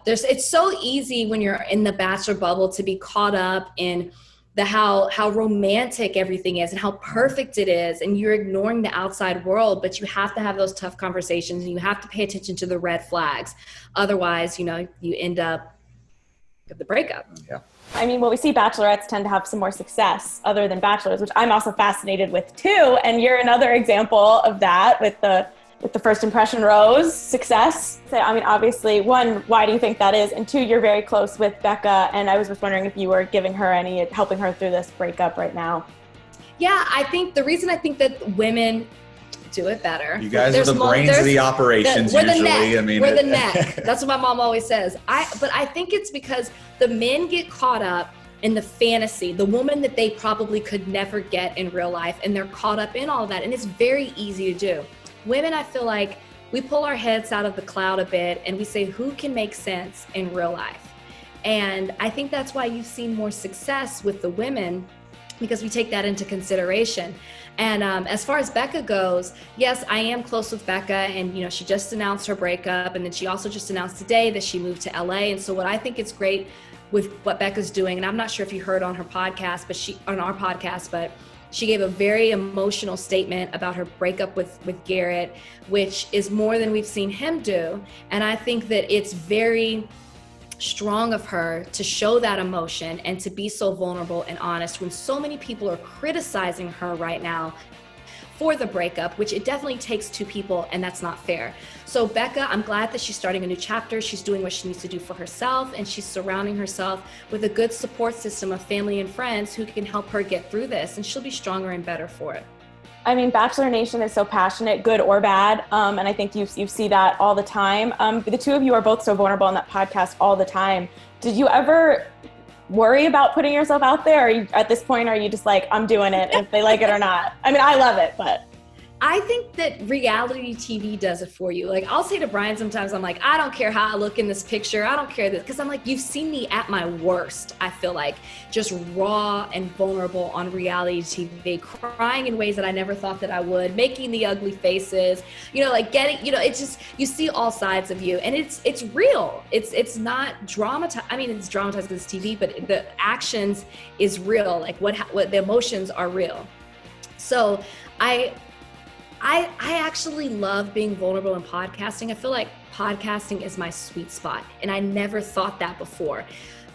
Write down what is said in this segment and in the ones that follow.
It's so easy when you're in the Bachelor bubble to be caught up in how romantic everything is and how perfect it is, and you're ignoring the outside world. But you have to have those tough conversations, and you have to pay attention to the red flags. Otherwise, you end up with the breakup. Yeah. I mean, well, we see Bachelorettes tend to have some more success other than Bachelors, which I'm also fascinated with too. And you're another example of that with the first impression rose success. So, I mean, obviously, one, why do you think that is? And two, you're very close with Becca. And I was just wondering if you were helping her through this breakup right now. Yeah, I think the reason I think that women do it better. You guys are the brains of the operations usually. We're the neck. That's what my mom always says. But I think it's because the men get caught up in the fantasy, the woman that they probably could never get in real life, and they're caught up in all of that. And it's very easy to do. Women, I feel like we pull our heads out of the cloud a bit and we say, who can make sense in real life? And I think that's why you've seen more success with the women, because we take that into consideration. And as far as Becca goes, yes, I am close with Becca, and she just announced her breakup, and then she also just announced today that she moved to LA. And so what I think is great with what Becca's doing, and I'm not sure if you heard on her podcast, but she gave a very emotional statement about her breakup with Garrett, which is more than we've seen him do. And I think that it's very strong of her to show that emotion and to be so vulnerable and honest when so many people are criticizing her right now for the breakup, which it definitely takes two people, and that's not fair. So Becca, I'm glad that she's starting a new chapter. She's doing what she needs to do for herself, and she's surrounding herself with a good support system of family and friends who can help her get through this, and she'll be stronger and better for it. I mean, Bachelor Nation is so passionate, good or bad, and I think you see that all the time. The two of you are both so vulnerable on that podcast all the time. Did you ever worry about putting yourself out there? Or at this point, are you just like, I'm doing it, if they like it or not? I mean, I love it, but... I think that reality TV does it for you. Like, I'll say to Brian sometimes, I'm like, I don't care how I look in this picture. I don't care this, because I'm like, you've seen me at my worst. I feel like just raw and vulnerable on reality TV, crying in ways that I never thought that I would, making the ugly faces, like getting, it's just, you see all sides of you, and it's real. It's not dramatized. I mean, it's dramatized because it's TV, but the actions is real. Like what the emotions are real. So I actually love being vulnerable in podcasting. I feel like podcasting is my sweet spot, and I never thought that before.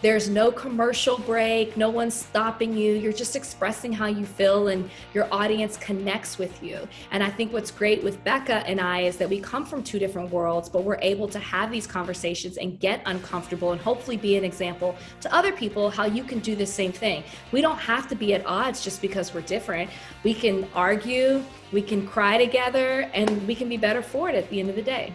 There's no commercial break, no one's stopping you. You're just expressing how you feel, and your audience connects with you. And I think what's great with Becca and I is that we come from two different worlds, but we're able to have these conversations and get uncomfortable and hopefully be an example to other people how you can do the same thing. We don't have to be at odds just because we're different. We can argue, we can cry together, and we can be better for it at the end of the day.